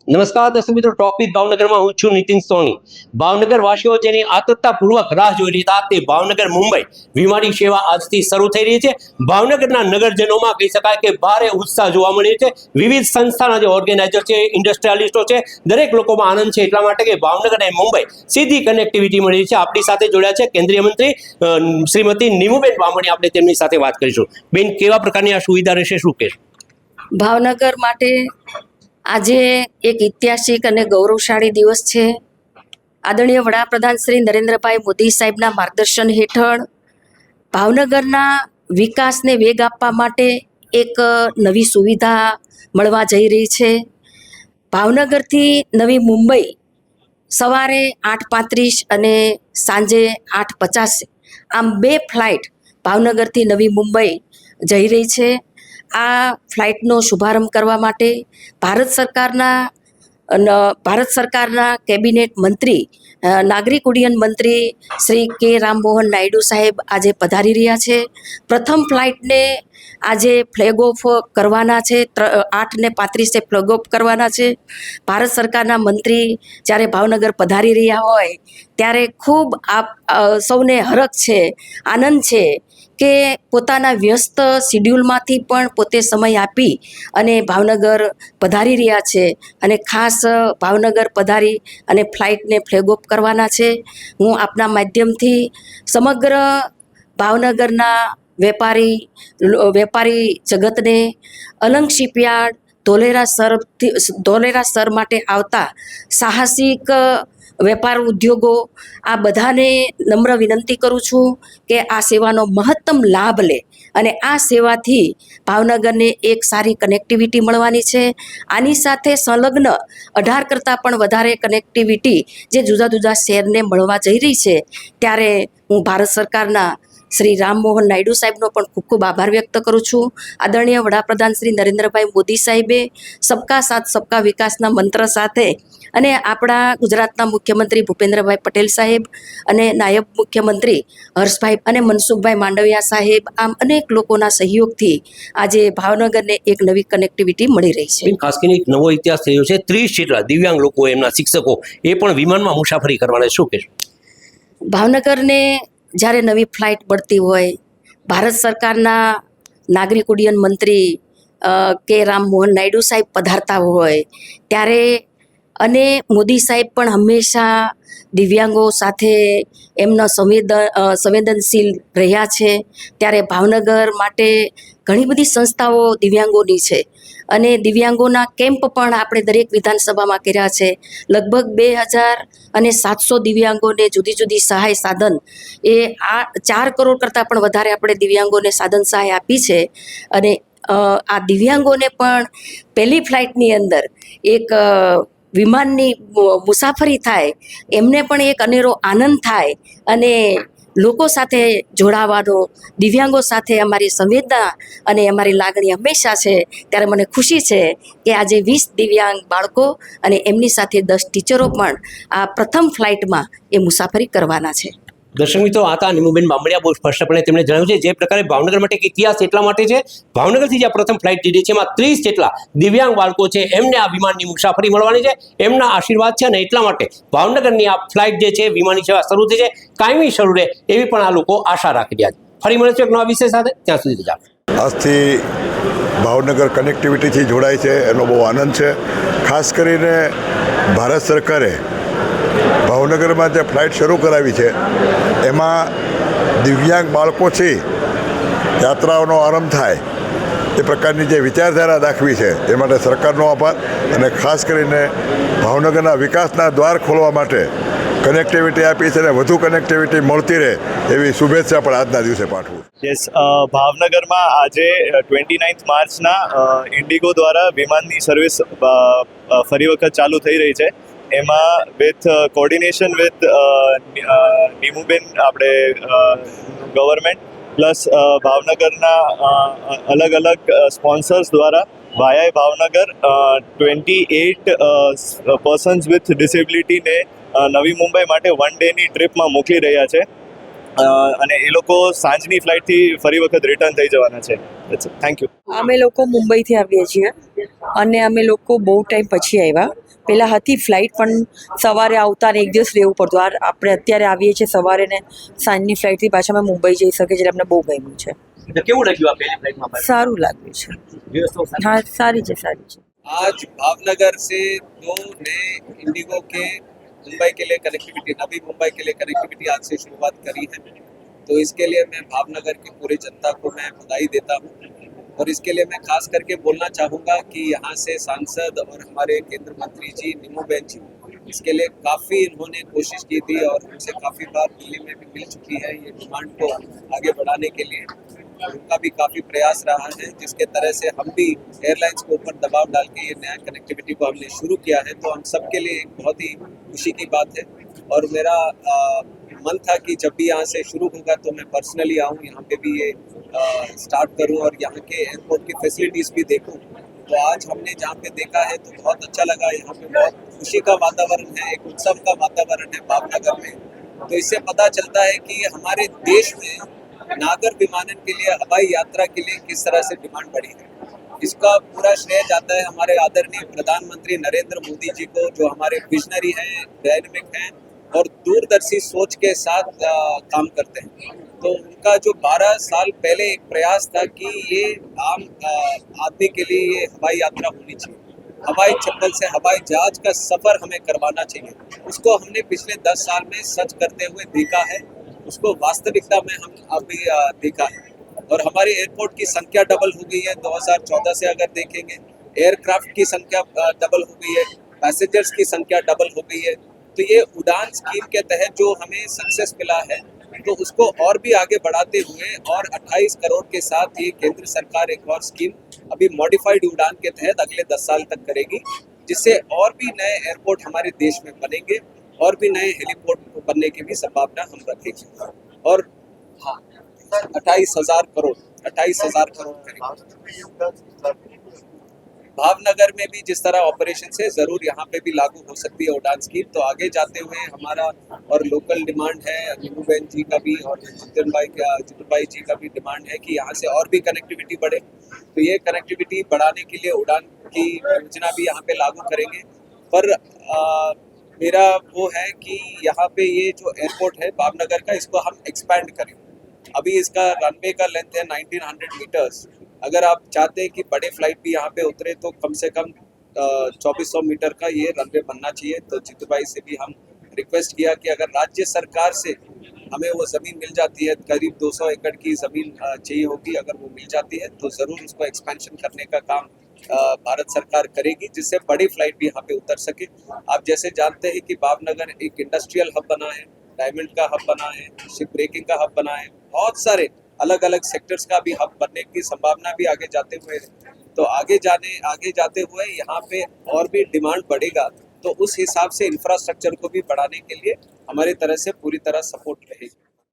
નમસ્કાર દર્શક મિત્રો, ટોક વિથ ભાવનગરમાં હું છું નીતિન સોની। ભાવનગર વાસીઓ જેની આતુરતાપૂર્વક રાહ જોઈ રહી હતા તે ભાવનગર મુંબઈ વિમાની સેવા આજથી શરૂ થઈ રહી છે। ભાવનગરના નગરજનોમાં કહી શકાય કે ભારે ઉત્સાહ જોવા મળી છે। વિવિધ સંસ્થાના જે ઓર્ગેનાઇઝર છે, ઇન્ડસ્ટ્રીયાલિસ્ટો છે, દરેક લોકોમાં આનંદ છે એટલા માટે કે ભાવનગર અને મુંબઈ સીધી કનેક્ટિવિટી મળી છે। આપણી સાથે જોડ્યા છે કેન્દ્રીય મંત્રી શ્રીમતી નીમુબેન બામણી। આપણે તેમની સાથે વાત કરીશું। બેન, કેવા પ્રકારની આ સુવિધા રહેશે, શું કહેશો? ભાવનગર માટે આજે એક ઐતિહાસિક અને ગૌરવશાળી દિવસ છે। આદરણીય વડાપ્રધાન શ્રી નરેન્દ્રભાઈ મોદી સાહેબના માર્ગદર્શન હેઠળ ભાવનગરના વિકાસને વેગ આપવા માટે એક નવી સુવિધા મળવા જઈ રહી છે। ભાવનગરથી નવી મુંબઈ સવારે 8:35 અને સાંજે 8:50 આમ 2 ફ્લાઇટ ભાવનગરથી નવી મુંબઈ જઈ રહી છે। આ ફ્લાઇટનો શુભારંભ કરવા માટે ભારત સરકારના કેબિનેટ મંત્રી, નાગરિક ઉડ્ડયન મંત્રી શ્રી કે રામમોહન નાયડુ સાહેબ આજે પધારી રહ્યા છે। પ્રથમ ફ્લાઇટને આજે ફ્લેગ ઓફ કરવાના છે, 8:35 ફ્લેગ ઓફ કરવાના છે। ભારત સરકારના મંત્રી જ્યારે ભાવનગર પધારી રહ્યા હોય ત્યારે ખૂબ સૌને હરખ છે, આનંદ છે કે પોતાના વ્યસ્ત શિડ્યુલમાંથી પણ પોતે સમય આપી અને ભાવનગર પધારી રહ્યા છે અને ખાસ ભાવનગર પધારી અને ફ્લાઇટને ફ્લેગ ઓફ કરવાના છે। હું આપના માધ્યમથી સમગ્ર ભાવનગરના વેપારી જગતને, અલંગ શિપયાર્ડ, ધોલેરા સર માટે આવતા સાહસિક વેપાર ઉદ્યોગો, આ બધાને નમ્ર વિનંતી કરું છું કે આ સેવાનો મહત્તમ લાભ લે અને આ સેવાથી ભાવનગરને એક સારી કનેક્ટિવિટી મળવાની છે। આની સાથે સંલગ્ન 18 કરતાં પણ વધારે કનેક્ટિવિટી જે જુદા જુદા શહેરને મળવા જઈ રહી છે, ત્યારે હું ભારત સરકારના શ્રી રામમોહન નાયડુ સાહેબનો પણ ખૂબ ખૂબ આભાર વ્યક્ત કરું છું। આદરણીય વડાપ્રધાન શ્રી નરેન્દ્રભાઈ મોદી સાહેબે સબકા સાથ સબકા વિકાસના મંત્ર સાથે અને આપણા ગુજરાતના મુખ્યમંત્રી ભૂપેન્દ્રભાઈ પટેલ સાહેબ અને નાયબ મુખ્યમંત્રી હર્ષભાઈ અને મનસુખભાઈ માંડવિયા સાહેબ, આમ અનેક લોકોના સહયોગથી આજે ભાવનગરને એક નવી કનેક્ટિવિટી મળી રહી છે। ખાસ કરીને એક નવો ઇતિહાસ થયો છે। 30 જેટલા દિવ્યાંગ લોકો, એમના શિક્ષકો એ પણ વિમાનમાં મુસાફરી કરવાના, શું કહેશો? ભાવનગરને જ્યારે નવી ફ્લાઇટ મળતી હોય, ભારત સરકારના નાગરિક ઉડ્ડયન મંત્રી કે રામમોહન નાયડુ સાહેબ પધારતા હોય ત્યારે અને મોદી સાહેબ પણ હંમેશા દિવ્યાંગો સાથે એમના સંવેદનશીલ રહ્યા છે, ત્યારે ભાવનગર માટે ઘણી બધી સંસ્થાઓ દિવ્યાંગોની છે અને દિવ્યાંગોના કેમ્પ પણ આપણે દરેક વિધાનસભામાં કર્યા છે। લગભગ 2700 દિવ્યાંગોને જુદી જુદી સહાય સાધન, એ 4 કરોડ કરતાં પણ વધારે આપણે દિવ્યાંગોને સાધન સહાય આપી છે અને આ દિવ્યાંગોને પણ પહેલી ફ્લાઇટની અંદર એક વિમાનની મુસાફરી થાય, એમને પણ એક અનેરો આનંદ થાય અને લોકો સાથે જોડાવાનો, દિવ્યાંગો સાથે અમારી સંવેદના અને અમારી લાગણી હંમેશા છે। ત્યારે મને ખુશી છે કે આજે 20 દિવ્યાંગ બાળકો અને એમની સાથે 10 ટીચરો પણ આ પ્રથમ ફ્લાઇટમાં એ મુસાફરી કરવાના છે। દર્શક મિત્રો, આ નીમુબેન બામણીયા બહુ સ્પષ્ટપણે તેમણે જણાવ્યું છે જે પ્રકારે ભાવનગર માટે એક ઇતિહાસ એટલા માટે છે, ભાવનગરથી જે પ્રથમ ફ્લાઇટ દીધી છે એમાં 30 જેટલા દિવ્યાંગ બાળકો છે, એમને આ વિમાનની મુસાફરી મળવાની છે, એમના આશીર્વાદ છે અને એટલા માટે ભાવનગરની આ ફ્લાઇટ જે છે, વિમાની સેવા શરૂ થઈ છે, કાયમી શરૂ રહે એવી પણ આ લોકો આશા રાખી રહ્યા છે। ફરી મળે છે એક નવા વિષય સાથે, ત્યાં સુધી રજા। આજથી ભાવનગર કનેક્ટિવિટીથી જોડાય છે એનો બહુ આનંદ છે। ખાસ કરીને ભારત સરકારે ભાવનગરમાં જે ફ્લાઇટ શરૂ કરાવી છે એમાં દિવ્યાંગ બાળકોથી યાત્રાઓનો આરંભ થાય એ પ્રકારની જે વિચારધારા દાખવી છે એ માટે સરકારનો આભાર અને ખાસ કરીને ભાવનગરના વિકાસના દ્વાર ખોલવા માટે કનેક્ટિવિટી આપી છે અને વધુ કનેક્ટિવિટી મળતી રહે એવી શુભેચ્છા પણ આજના દિવસે પાઠવું। યસ, ભાવનગરમાં આજે 29 માર્ચના ઇન્ડિગો દ્વારા વિમાનની સર્વિસ ફરી વખત ચાલુ થઈ રહી છે। એમાં વિથ કોર્ડિનેશન વિથ નીમુબેન આપણે ગવર્મેન્ટ પ્લસ ભાવનગરના અલગ અલગ સ્પોન્સર્સ દ્વારા વાયા ભાવનગર 28 પર્સન્સ વિથ ડિસેબિલિટીને નવી મુંબઈ માટે 1 ડેની ટ્રીપમાં મોકલી રહ્યા છે અને એ લોકો સાંજની ફ્લાઇટથી ફરી વખત રિટર્ન થઈ જવાના છે। Thank you. અમે લોકો મુંબઈથી આવીએ છીએ અને અમે લોકો બહુ ટાઈમ પછી આવ્યા પહેલાં હતી ફ્લાઇટ પણ સવારે આવતા ને એક દિવસ રહેવું પડતું. આપણે અત્યારે આવીએ છીએ સવારે ને સાંજની ફ્લાઇટથી પાછા અમે મુંબઈ જઈ શકીએ છીએ. અમને બહુ ગમ્યું છે. એટલે કેવું લાગ્યું આ પહેલી ફ્લાઇટમાં? સારું લાગ્યું છે. વ્યવસ્થાઓ સારી? હા, સારી છે, સારી છે. आज भावनगर से 2 नए इंडिगो के मुंबई के लिए कनेक्टिविटी, नवी मुंबई के लिए कनेक्टिविटी आज से शुरुआत करी है। तो इसके लिए मैं भावनगर की पूरी जनता को मैं बधाई देता हूँ और इसके लिए मैं खास करके बोलना चाहूँगा कि यहाँ से सांसद और हमारे केंद्र मंत्री जी नीमूबेन जी, इसके लिए काफ़ी इन्होंने कोशिश की थी और उनसे काफ़ी बार दिल्ली में भी मिल चुकी है ये डिमांड को आगे बढ़ाने के लिए। उनका भी काफ़ी प्रयास रहा है, जिसके तरह से हम भी एयरलाइंस के ऊपर दबाव डाल के ये नया कनेक्टिविटी को हमने शुरू किया है। तो हम सबके लिए एक बहुत ही खुशी की बात है और मेरा मन था कि जब भी यहाँ से शुरू होगा तो मैं पर्सनली आऊँ, यहाँ पे भी ये स्टार्ट करूँ और यहाँ के एयरपोर्ट की फैसिलिटीज़ भी देखूँ। तो आज हमने जहाँ पे देखा है तो बहुत अच्छा लगा। यहाँ पे बहुत खुशी का वातावरण है, एक उत्सव का वातावरण है भावनगर में। तो इससे पता चलता है कि हमारे देश में नागर विमानन के लिए, हवाई यात्रा के लिए किस तरह से डिमांड बढ़ी है। इसका पूरा श्रेय जाता है हमारे आदरणीय प्रधानमंत्री नरेंद्र मोदी जी को, जो हमारे विजनरी हैं, डायनेमिक हैं और दूरदर्शी सोच के साथ काम करते हैं। तो उनका जो 12 साल पहले एक प्रयास था कि ये आम आदमी के लिए ये हवाई यात्रा होनी चाहिए, हवाई चप्पल से हवाई जहाज का सफ़र हमें करवाना चाहिए। उसको हमने पिछले 10 साल में सच करते हुए देखा है, उसको वास्तविकता में हम अभी देखा है और हमारे एयरपोर्ट की संख्या डबल हो गई है। 2014 से अगर देखेंगे एयरक्राफ्ट की संख्या डबल हो गई है, पैसेंजर्स की संख्या डबल हो गई है। तो ये उड़ान स्कीम के तहत जो हमें सक्सेस मिला है तो उसको और भी आगे बढ़ाते हुए और 28 करोड़ के साथ ये केंद्र सरकार एक और स्कीम अभी मॉडिफाइड उड़ान के तहत अगले 10 साल तक करेगी, जिससे और भी नए एयरपोर्ट हमारे देश में बनेंगे और भी नए हेलीपोर्ट बनने की भी संभावना हम रखेंगे। और 28,000 करोड़ करेंगे। भावनगर में भी जिस तरह ऑपरेशन है ज़रूर यहाँ पे भी लागू हो सकती है उड़ान स्कीम। तो आगे जाते हुए हमारा और लोकल डिमांड है, नीमूबेन जी का भी और जितिन भाई जी का भी डिमांड है कि यहाँ से और भी कनेक्टिविटी बढ़े। तो ये कनेक्टिविटी बढ़ाने के लिए उड़ान की योजना भी यहाँ पे लागू करेंगे। पर मेरा वो है कि यहाँ पे ये जो एयरपोर्ट है भावनगर का, इसको हम एक्सपैंड करें। अभी इसका रनवे का लेंथ है 1900 मीटर्स। अगर आप चाहते हैं कि बड़े फ्लाइट भी यहाँ पे उतरे तो कम से कम 2400 मीटर का ये रनवे बनना चाहिए। तो जीतू भाई से भी हम रिक्वेस्ट किया कि अगर राज्य सरकार से हमें वो ज़मीन मिल जाती है, करीब 200 एकड़ की ज़मीन चाहिए होगी, अगर वो मिल जाती है तो ज़रूर उसको एक्सपेंशन करने का काम भारत सरकार करेगी, जिससे बड़ी फ्लाइट भी यहाँ पे उतर सके। आप जैसे जानते हैं कि भावनगर एक इंडस्ट्रियल हब बना है, डायमंड का हब बना है, शिप ब्रेकिंग का हब बना है, बहुत सारे अलग अलग सेक्टर्स का भी हब बनने की संभावना भी आगे जाते हुए है। तो आगे जाते हुए यहाँ पे और भी डिमांड बढ़ेगा, तो उस हिसाब से इंफ्रास्ट्रक्चर को भी बढ़ाने के लिए हमारी तरह से पूरी तरह सपोर्ट रहेगी।